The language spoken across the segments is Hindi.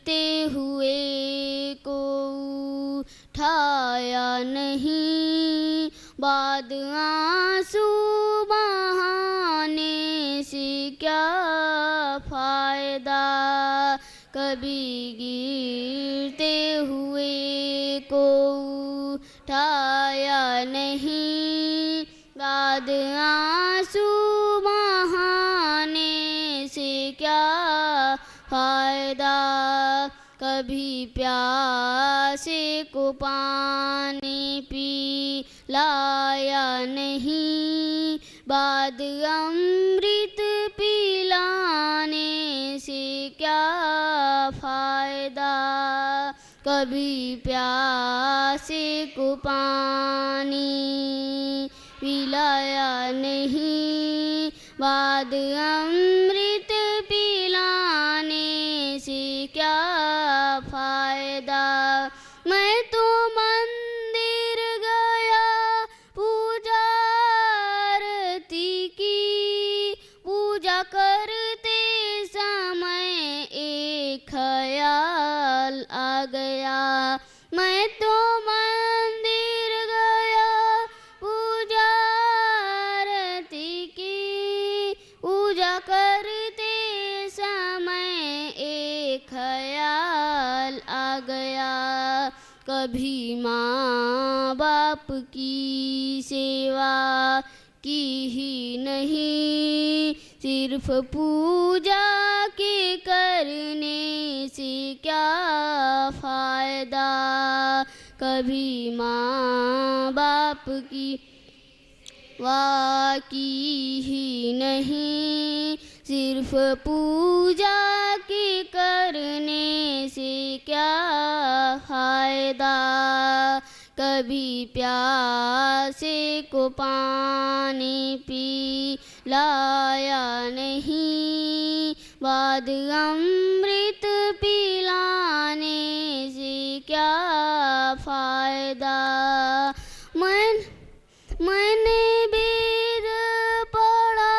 गिरते हुए को उठाया नहीं, बाद आंसू बहाने से क्या फायदा। कभी गिरते हुए को उठाया नहीं, बाद आंसू बहाने से क्या फायदा। कभी प्यासे को पानी पिलाया नहीं, बाद अमृत पिलाने से क्या फायदा। कभी प्यासे को पानी पिलाया नहीं, बाद अमृत पिलाने से क्या फायदा। मैं तो मंदिर गया पूजा आरती की, पूजा करते समय एक ख्याल आ गया। मैं तो मंदिर गया पूजा आरती की, पूजा करते समय एक ख्याल आ गया। कभी माँ बाप की सेवा की ही नहीं, सिर्फ पूजा के करने से क्या फायदा। कभी माँ बाप की सेवा की ही नहीं, सिर्फ पूजा के करने से क्या फायदा। कभी प्यासे को पानी पिलाया नहीं, बाद अमृत पिलाने से क्या फायदा। मैंने वेद पढ़ा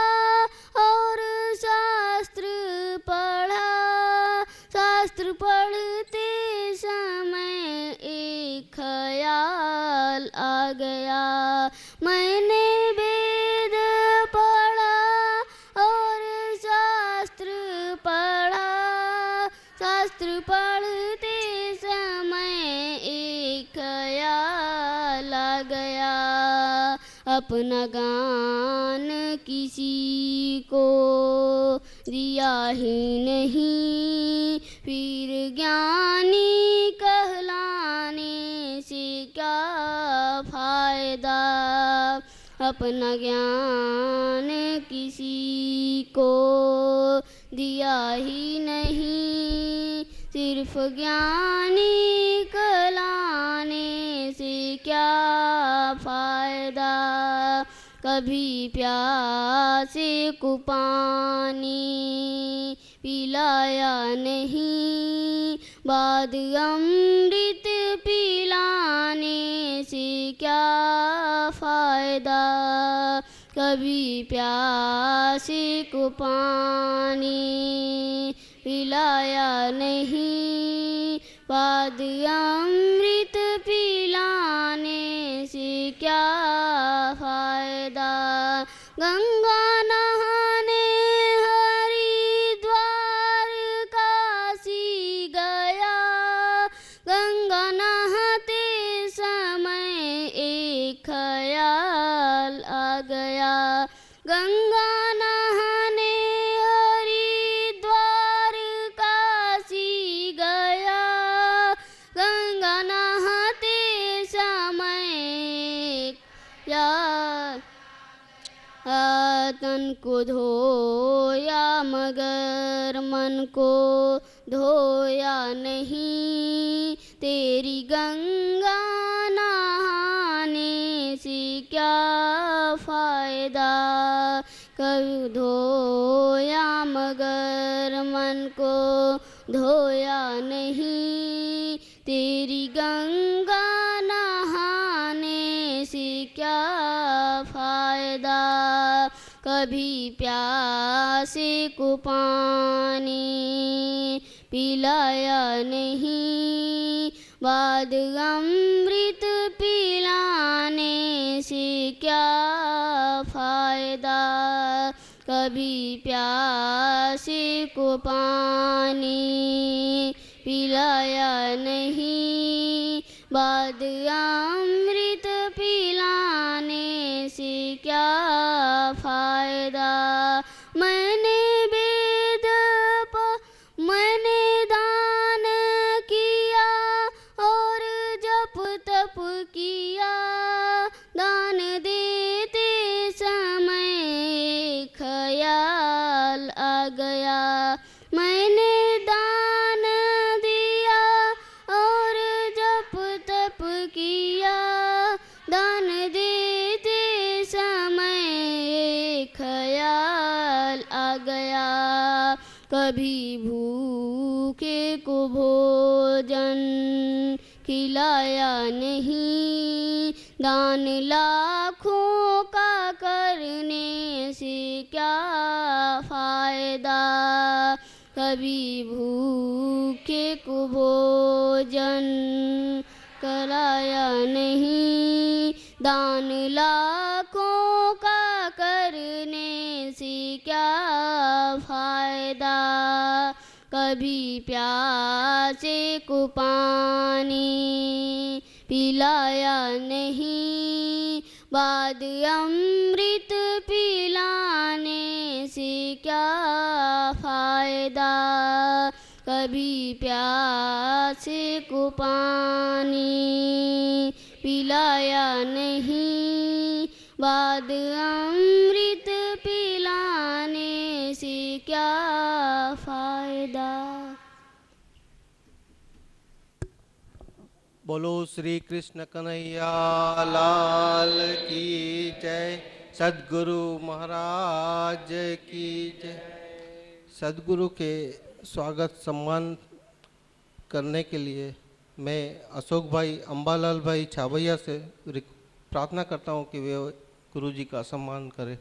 और शास्त्र पढ़ा, शास्त्र पढ़ते समय एक ख्याल आ गया। मैंने वेद पढ़ा और शास्त्र पढ़ा, शास्त्र पढ़ते समय एक ख्याल आ गया। अपना गान किसी को दिया ही नहीं, फिर ज्ञानी कहलाने से क्या फायदा। अपना ज्ञान किसी को दिया ही नहीं, सिर्फ ज्ञानी कहलाने से क्या फायदा। कभी प्यासे को पानी पिलाया नहीं, बाद अमृत पिलाने से क्या फायदा। कभी प्यासे को पानी पिलाया नहीं, बाद अमृत पिलाने से क्या फायदा। गंगा नहाने हरिद्वार काशी गया, गंगा नहाते समय एक ख्याल आ गया। गंगा नहाने हरिद्वार काशी गया, गंगा नहाते समय यार तन को धोया मगर मन को धोया नहीं, तेरी गंगा नहाने से क्या फायदा। कभी धोया मगर मन को धोया नहीं, तेरी गंगा नहाने से क्या फायदा। कभी प्यासे को पानी पिलाया नहीं, बाद अमृत पिलाने से क्या फायदा। कभी प्यासे को पानी पिलाया नहीं, बाद अमृत पिलाने से क्या फायदा। मैंने मैंने दान किया और जप तप किया, दान देते समय ख्याल आ गया। मैंने दान दिया और जप तप किया, दान देते समय ख्याल आ गया। कभी भूखे को भोजन खिलाया नहीं, दान लाखों का करने से क्या फायदा। कभी भूखे को भोजन कराया नहीं, दान लाखों का करने से क्या फायदा। कभी प्यासे को पानी पिलाया नहीं, बाद अमृत पिलाने से क्या फायदा। कभी प्यासे को पानी पिलाया नहीं, बाद अमृत पिलाने से क्या फायदा। बोलो श्री कृष्ण कन्हैया लाल की जय। सद्गुरु महाराज की जय। सद्गुरु के स्वागत सम्मान करने के लिए मैं अशोक भाई अंबालाल भाई छाबैया से प्रार्थना करता हूं कि वे गुरु जी का सम्मान करें।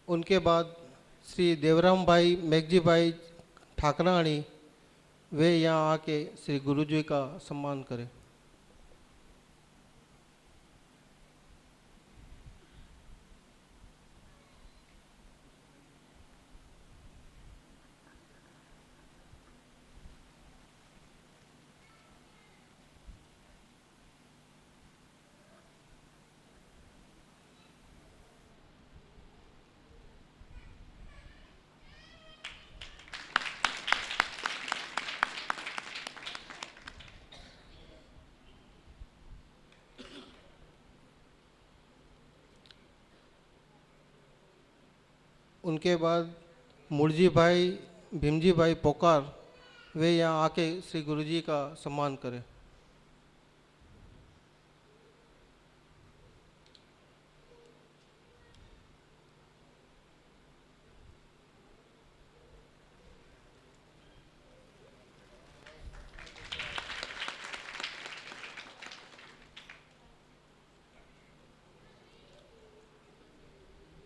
उनके बाद श्री देवराम भाई मेघजी भाई ठाकराणी वे यहाँ आके श्री गुरु जी का सम्मान करें। उनके बाद मुरजी भाई भीमजी भाई पोकार वे यहाँ आके श्री गुरु जी का सम्मान करें।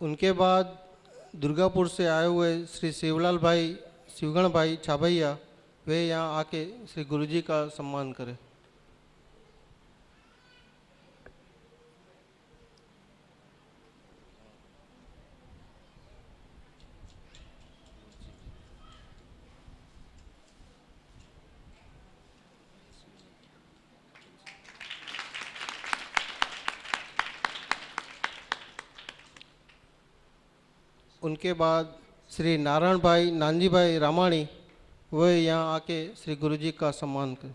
उनके बाद दुर्गापुर से आए हुए श्री शिवलाल भाई शिवगण भाई छाबैया वे यहाँ आके श्री गुरु जी का सम्मान करें। उनके बाद श्री नारायण भाई नानजी भाई रामाणी वे यहाँ आके श्री गुरु जी का सम्मान करें।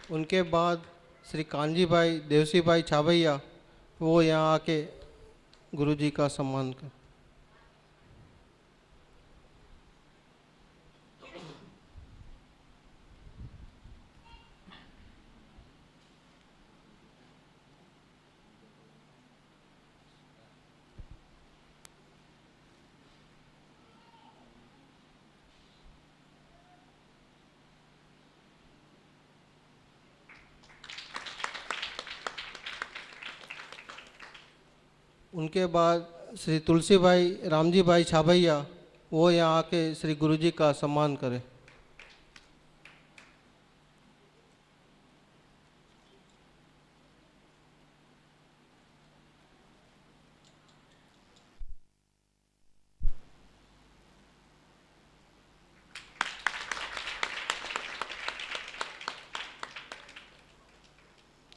उनके बाद श्री कांजी भाई देवसी भाई छाबैया वो यहाँ आके गुरु जी का सम्मान कर। उनके बाद श्री तुलसी भाई रामजी भाई छाबैया वो यहाँ आके श्री गुरु जी का सम्मान करें।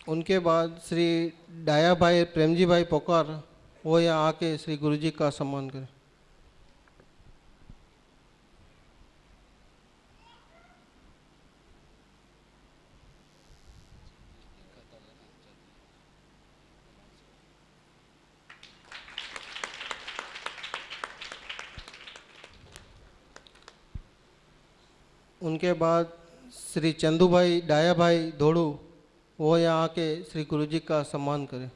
उनके बाद श्री डाया भाई प्रेमजी भाई पोकार वो यहाँ आके श्री गुरु जी का सम्मान करें। उनके बाद श्री चंदू भाई डाया भाई धोड़ू वो यहाँ आके श्री गुरु जी का सम्मान करें।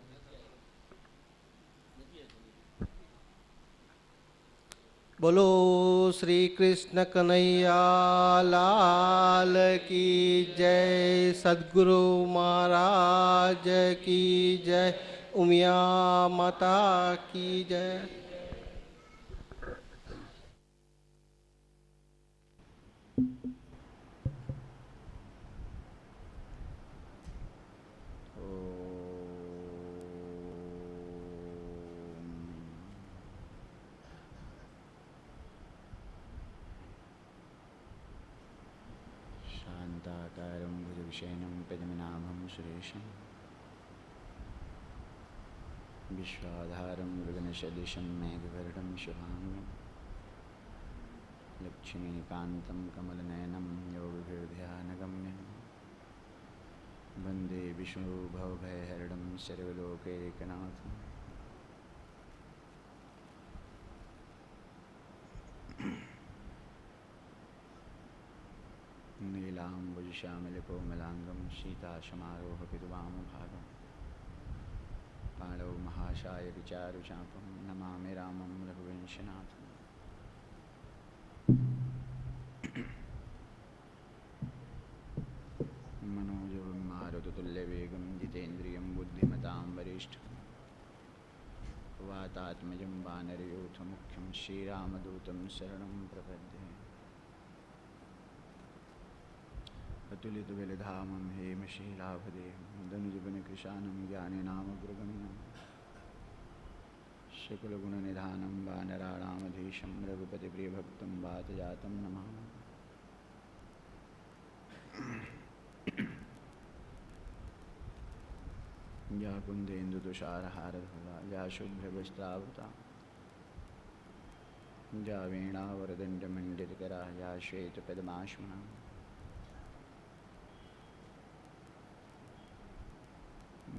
बोलो श्री कृष्ण कन्हैया लाल की जय, सद्गुरु महाराज की जय, उमिया माता की जय। शान्ताकारं भुजविशयनं पद्मनाभं सुरेशं विश्वाधारं गगनसदृशं मेघवर्णं शुभांगं लक्ष्मीकान्तं कमलनयनं योगभिर्ध्यानगम्यं वन्दे विष्णुभवभयहरणं सर्वलोकैकनाथं नीलाम्बुजश्यामलकोमलाङ्गं सीतासमारोहपितवामभागं पाणौ महाशायविचारुचापं नमामि रामं रघुवंशनाथं। मनोजवं मारुततुल्यवेगं जितेन्द्रियं बुद्धिमतां वरिष्ठं वातात्मजं वानरयूथमुख्यं श्रीरामदूतं शरणं प्रपद्ये। अतुलितबलधामं हेमशीलाभदेहं दनुजवनकृशानं ज्ञानिनामग्रगण्यं सकलगुणनिधानं वानराणामधीशं रघुपतिप्रियभक्तं वातजातं नमामि। या कुन्देन्दुतुषारहारधवला या शुभ्रवस्त्रावृता या वीणावरदण्डमण्डितकरा या श्वेतपद्माश्मना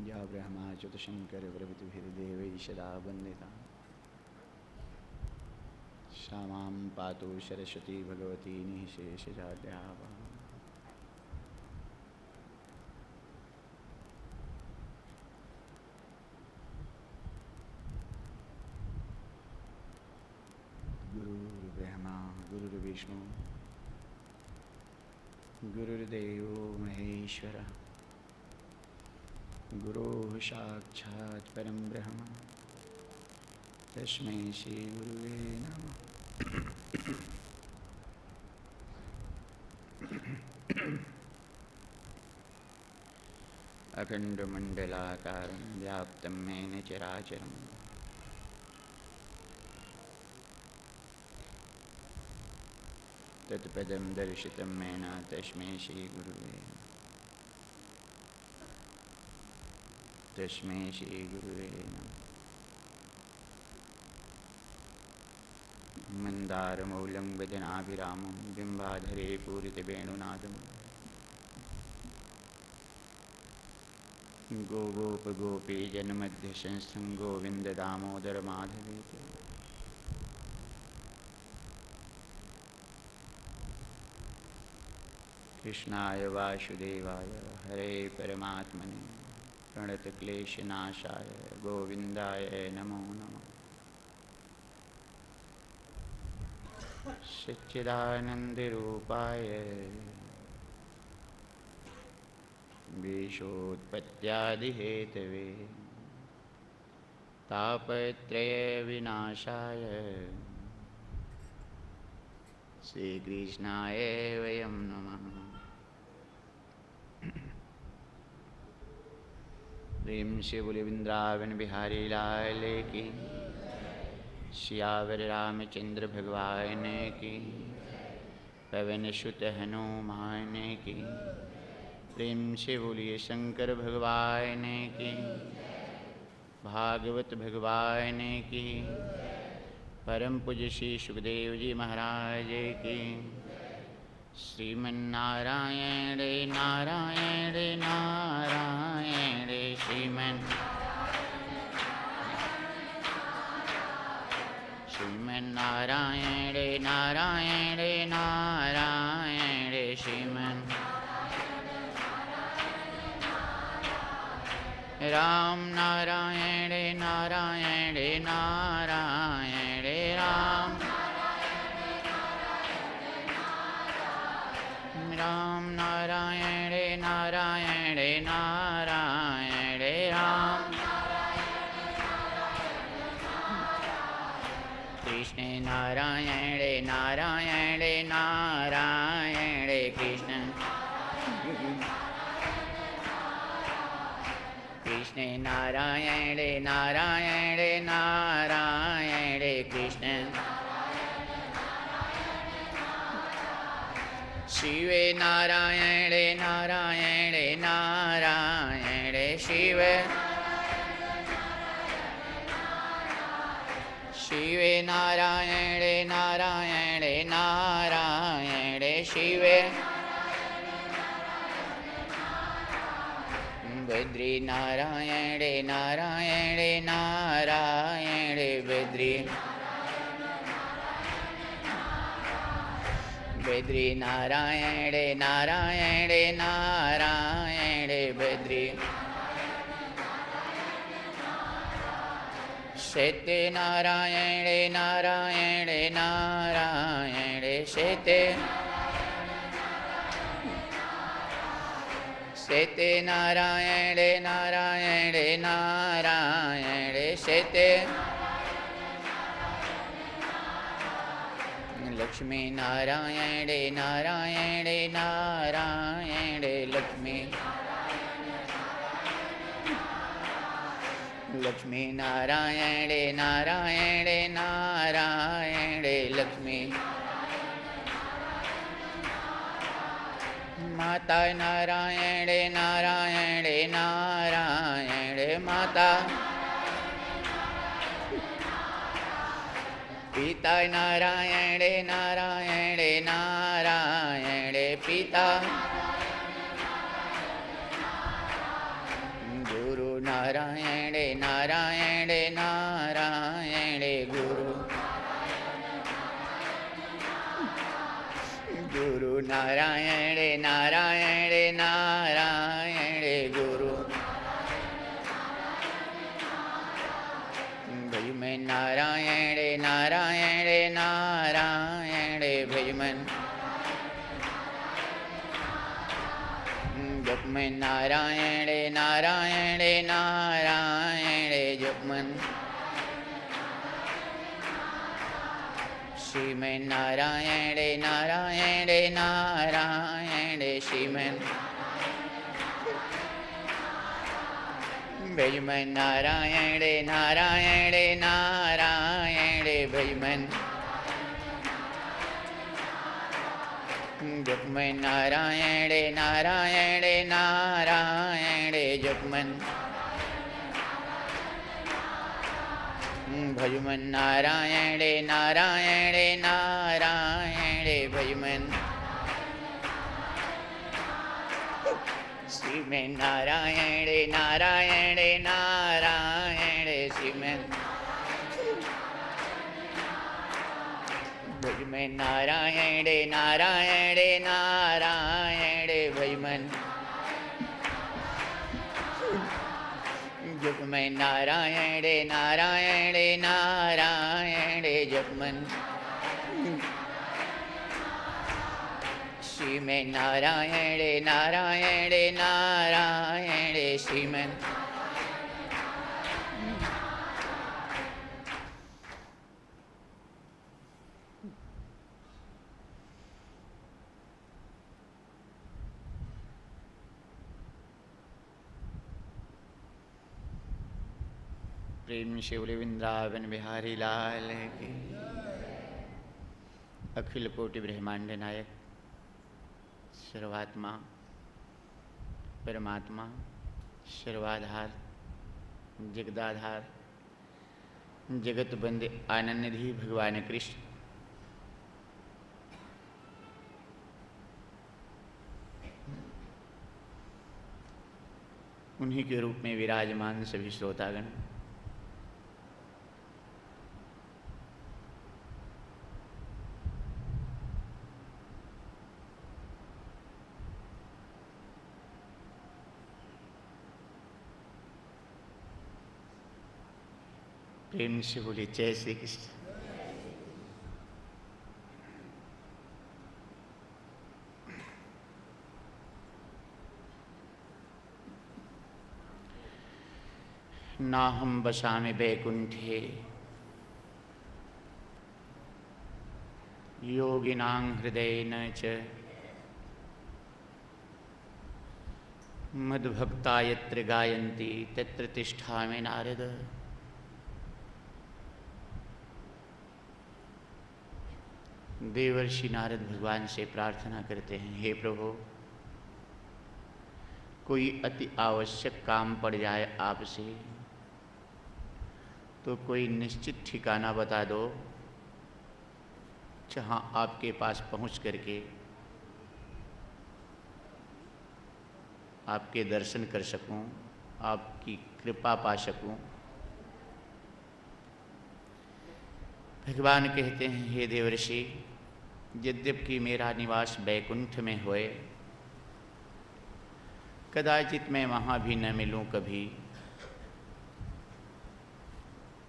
या ब्रह्माच्युतशङ्करप्रभृतिभिर्देवैः सदा वन्दिता सा मां पातु सरस्वती भगवती निःशेषजाड्यापहा। गुरुर्ब्रह्मा गुरुर्विष्णु गुरुर्देवो महेश्वरः गुरोः साक्षात् परं ब्रह्म तस्मै श्री गुरुवे नमः। अखण्डमण्डलाकारं व्याप्तं येन चराचरं तत्पदं दर्शितं येन तस्मै श्री गुरुवे नमः। तस्मै श्री गुरुवे नमः। मन्दारमौलं वदनाभिरामं बिम्बाधरे पूरितवेणुनादं गोगोपगोपीजनमध्यशंस्थं गोविन्ददामोदरमाधवेति। कृष्णाय वासुदेवाय हरे परमात्मने प्रणतक्लेशनाशाय गोविन्दाय नमो नमः। सच्चिदानन्दरूपाय विश्वोत्पत्त्यादिहेतवे तापत्रयविनाशाय श्रीकृष्णाय वयं नमः। प्रेम से बोले वृंदावन बिहारी लाल की, सियावर रामचंद्र भगवान की, पवन सुत हनुमान की। प्रेम से बोलिए शंकर भगवान की, भागवत भगवान की, परम पूज्य श्री सुखदेव जी महाराज की। श्रीमन्नारायण नारायण नारायण श्रीमन्नारायण नारायण नारायण राम नारायण नारायण नारायण राम राम नारायण नारायण नारायण राम कृष्ण नारायण नारायण नारायण कृष्ण कृष्ण नारायण नारायण नारायण कृष्ण शिव नारायण नारायण नारायण शिव शिव नारायण नारायण नारायण शिव बद्री नारायण नारायण नारायण बद्री बद्री नारायण नारायण नारायण बद्री सत्य नारायण नारायण नारायण सत्य सत्य नारायण नारायण नारायण सत्य लक्ष्मी नारायण नारायण नारायण लक्ष्मी लक्ष्मी नारायण नारायण नारायण लक्ष्मी माता नारायण नारायण नारायण माता पिता नारायण नारायण नारायण पिता गुरु नारायण नारायण नारायण गुरु गुरु नारायण नारायण नारायण गुरु भजमन नारायण नारायण नारायण भजमन जपमन नारायण नारायण नारायण जपमन श्रीमन नारायण नारायण नारायण श्रीमन भजमन नारायण नारायण नारायण भजमन जपमन नारायण नारायण नारायण जपमन भजमन नारायण नारायण नारायण भजमन श्रीमन नारायण नारायण नारायण श्रीमन भजमन नारायण नारायण नारायण भजमन जपमन नारायण नारायण नारायण जपमन श्रीमन नारायण नारायण नारायण श्रीमन प्रेम से बोले वृंदावन बिहारी लाल की। अखिल कोटि ब्रह्मांड नायक सर्वात्मा परमात्मा सर्वाधार जगदाधार जगत बंदे आनंदनिधि भगवान कृष्ण उन्हीं के रूप में विराजमान सभी श्रोतागण, प्रेम से बोले जय श्री कृष्ण। नाहं वसामि वैकुंठे योगिनां हृदयेन च मद्भक्ता यत्र गायन्ति तत्र तिष्ठामि नारद। देवर्षि नारद भगवान से प्रार्थना करते हैं, हे प्रभु, कोई अति आवश्यक काम पड़ जाए आपसे तो कोई निश्चित ठिकाना बता दो जहाँ आपके पास पहुँच करके आपके दर्शन कर सकूं, आपकी कृपा पा सकूं। भगवान कहते हैं, हे देवर्षि, यद्यपि मेरा निवास बैकुंठ में होए, कदाचित मैं वहाँ भी न मिलूं कभी।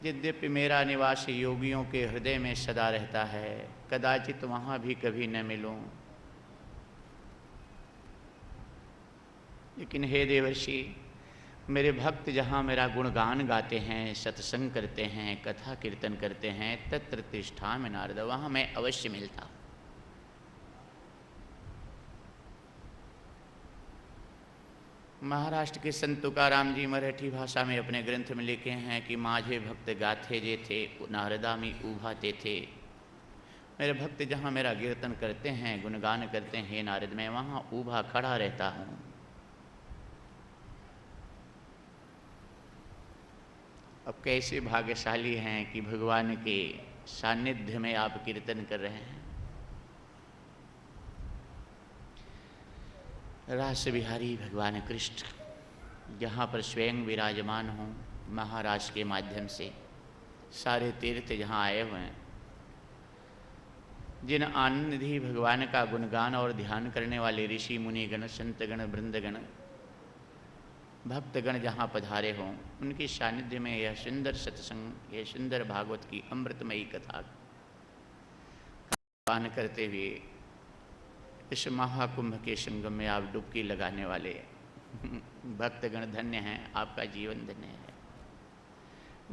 यद्यपि मेरा निवास योगियों के हृदय में सदा रहता है, कदाचित वहाँ भी कभी न मिलूं। लेकिन हे देवर्षि, मेरे भक्त जहाँ मेरा गुणगान गाते हैं, सत्संग करते हैं, कथा कीर्तन करते हैं, तत्र तिष्ठामि नारद, वहाँ मैं अवश्य मिलता हूँ। महाराष्ट्र के संत तुकाराम जी मराठी भाषा में अपने ग्रंथ में लिखे हैं कि माझे भक्त गाथे जे थे नारदा में उभाते थे। मेरे भक्त जहाँ मेरा कीर्तन करते हैं, गुणगान करते हैं, हे नारद, मैं वहाँ उभा खड़ा रहता हूँ। अब कैसे भाग्यशाली हैं कि भगवान के सानिध्य में आप कीर्तन कर रहे हैं। रास बिहारी भगवान कृष्ण जहाँ पर स्वयं विराजमान हों, महाराज के माध्यम से सारे तीर्थ जहाँ आए हुए हैं, जिन आनंदनिधि भगवान का गुणगान और ध्यान करने वाले ऋषि मुनिगण, संतगण, वृंदगण, भक्तगण जहाँ पधारे हों, उनके सानिध्य में यह सुंदर सत्संग, यह सुंदर भागवत की अमृतमयी कथा पान करते हुए इस महाकुंभ के संगम में आप डुबकी लगाने वाले भक्तगण धन्य हैं, आपका जीवन धन्य है।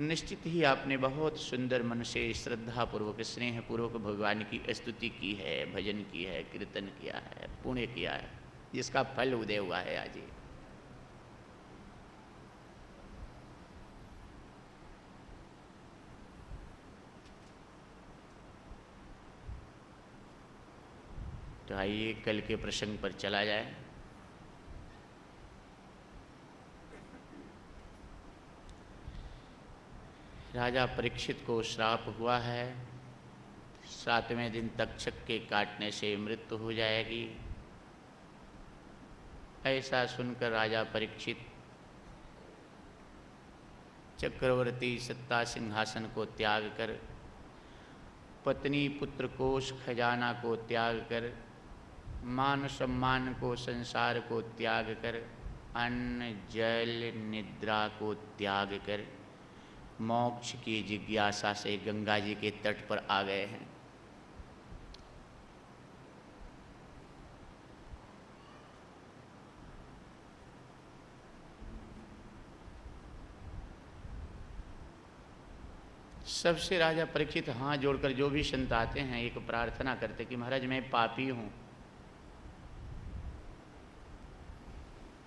निश्चित ही आपने बहुत सुंदर मन से श्रद्धापूर्वक, स्नेहपूर्वक भगवान की स्तुति की है, भजन की है, कीर्तन किया है, पुण्य किया है, जिसका फल उदय हुआ है आज। तो आइए कल के प्रसंग पर चला जाए। राजा परीक्षित को श्राप हुआ है, 7वें दिन तक्षक के काटने से मृत्यु हो जाएगी। ऐसा सुनकर राजा परीक्षित चक्रवर्ती सत्ता सिंहासन को त्याग कर, पत्नी पुत्र कोष खजाना को त्याग कर, मान सम्मान को, संसार को त्याग कर, अन्न जल निद्रा को त्याग कर मोक्ष की जिज्ञासा से गंगा जी के तट पर आ गए हैं। सबसे राजा परीक्षित हाथ जोड़कर, जो भी संत आते हैं, एक प्रार्थना करते कि महाराज मैं पापी हूँ,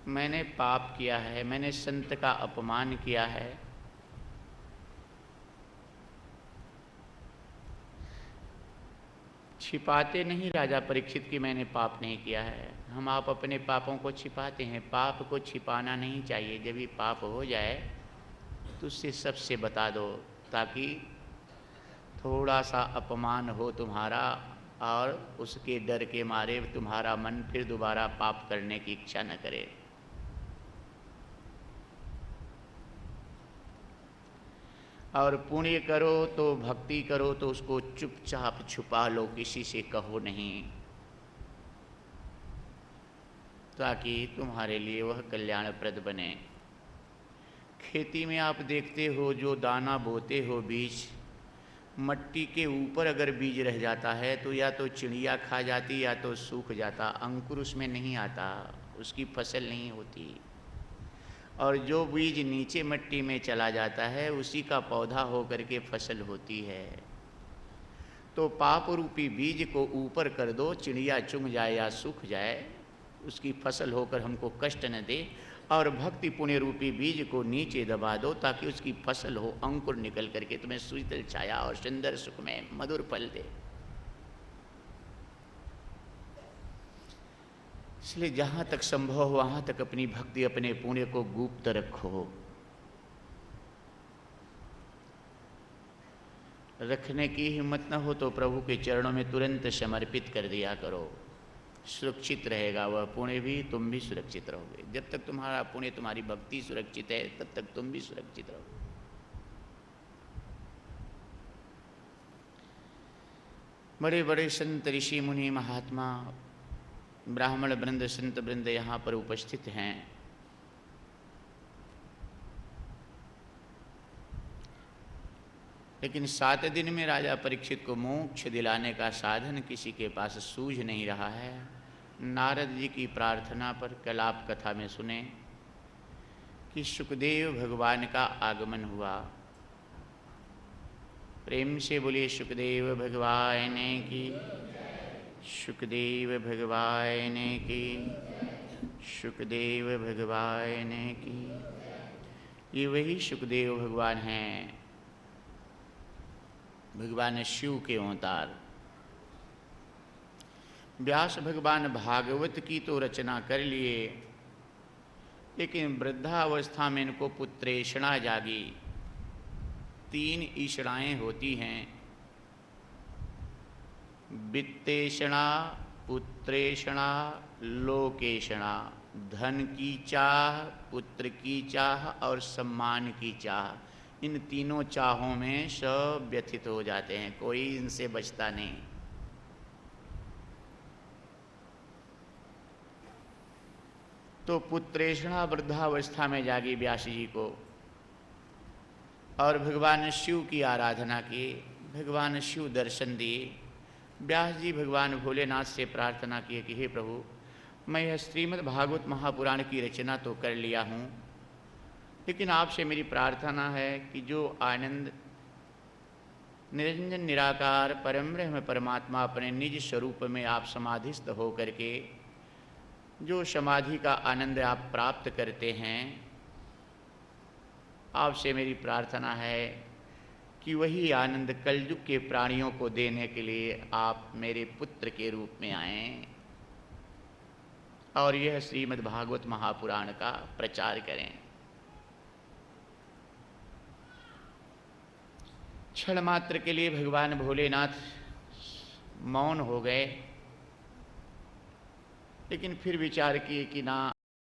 मैंने पाप किया है, मैंने संत का अपमान किया है, छिपाते नहीं राजा परीक्षित कि मैंने पाप नहीं किया है। हम आप अपने पापों को छिपाते हैं, पाप को छिपाना नहीं चाहिए। जब भी पाप हो जाए तो उससे सबसे बता दो, ताकि थोड़ा सा अपमान हो तुम्हारा और उसके डर के मारे तुम्हारा मन फिर दोबारा पाप करने की इच्छा न करे। और पुण्य करो तो भक्ति करो तो उसको चुपचाप छुपा लो, किसी से कहो नहीं, ताकि तुम्हारे लिए वह कल्याणप्रद बने। खेती में आप देखते हो, जो दाना बोते हो बीज, मट्टी के ऊपर अगर बीज रह जाता है तो या तो चिड़िया खा जाती या तो सूख जाता, अंकुर उसमें नहीं आता, उसकी फसल नहीं होती। और जो बीज नीचे मिट्टी में चला जाता है उसी का पौधा होकर के फसल होती है। तो पाप रूपी बीज को ऊपर कर दो, चिड़िया चुंग जाए या सूख जाए, उसकी फसल होकर हमको कष्ट न दे। और भक्ति पुण्य रूपी बीज को नीचे दबा दो, ताकि उसकी फसल हो, अंकुर निकल करके तुम्हें शीतल छाया और सुंदर सुख में मधुर फल दे। इसलिए जहाँ तक संभव हो वहाँ तक अपनी भक्ति, अपने पुण्य को गुप्त रखो। रखने की हिम्मत न हो तो प्रभु के चरणों में तुरंत समर्पित कर दिया करो, सुरक्षित रहेगा वह पुण्य भी, तुम भी सुरक्षित रहोगे। जब तक तुम्हारा पुण्य, तुम्हारी भक्ति सुरक्षित है, तब तक तुम भी सुरक्षित रहोगे। बड़े बड़े संत, ऋषि, मुनि, महात्मा, ब्राह्मण वृंद, संत वृंद यहाँ पर उपस्थित हैं। लेकिन 7 दिन में राजा परीक्षित को मोक्ष दिलाने का साधन किसी के पास सूझ नहीं रहा है। नारद जी की प्रार्थना पर कल आप कथा में सुने कि सुखदेव भगवान का आगमन हुआ। प्रेम से बोलिए सुखदेव भगवान की, सुखदेव भगवान की, सुखदेव भगवान की। ये वही सुखदेव भगवान हैं, भगवान शिव के अवतार। व्यास भगवान भागवत की तो रचना कर लिए, लेकिन वृद्धावस्था में इनको पुत्रेषणा जागी। 3 ईषणाएँ होती हैं, वित्तेषणा, पुत्रेषणा, लोकेषणा। धन की चाह, पुत्र की चाह और सम्मान की चाह। इन तीनों चाहों में सब व्यथित हो जाते हैं, कोई इनसे बचता नहीं। तो पुत्रेषणा वृद्धावस्था में जागी व्यास जी को, और भगवान शिव की आराधना की। भगवान शिव दर्शन दिए। व्यास जी भगवान भोलेनाथ से प्रार्थना किए कि हे प्रभु, मैं यह श्रीमद् भागवत महापुराण की रचना तो कर लिया हूँ, लेकिन आपसे मेरी प्रार्थना है कि जो आनंद निरंजन निराकार परम ब्रह्म परमात्मा अपने निज स्वरूप में आप समाधिस्थ हो करके जो समाधि का आनंद आप प्राप्त करते हैं, आपसे मेरी प्रार्थना है कि वही आनंद कलयुग के प्राणियों को देने के लिए आप मेरे पुत्र के रूप में आएं और यह श्रीमद् भागवत महापुराण का प्रचार करें। क्षण मात्र के लिए भगवान भोलेनाथ मौन हो गए, लेकिन फिर विचार किए कि ना,